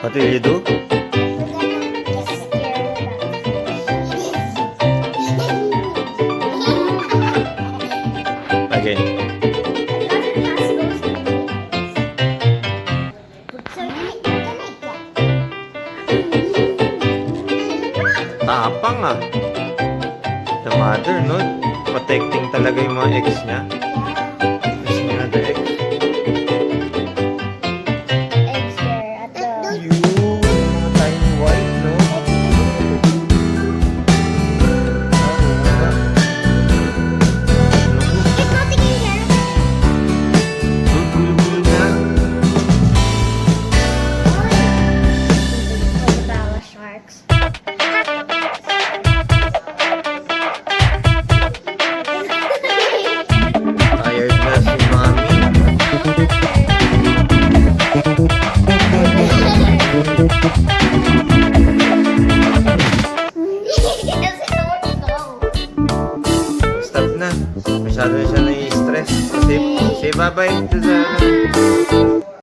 What will you do? Again. Tapang ah. The mother, no? Protecting talaga yung mga ex niya. Ex niya, the ex. Eggs there at the... You, mga tiny white, no? It's nothing in here. Gulong-gulong na. Koala sharks. Tired na si Mami. Stop na. Masyado na siya nai-stress. Say bye-bye to the...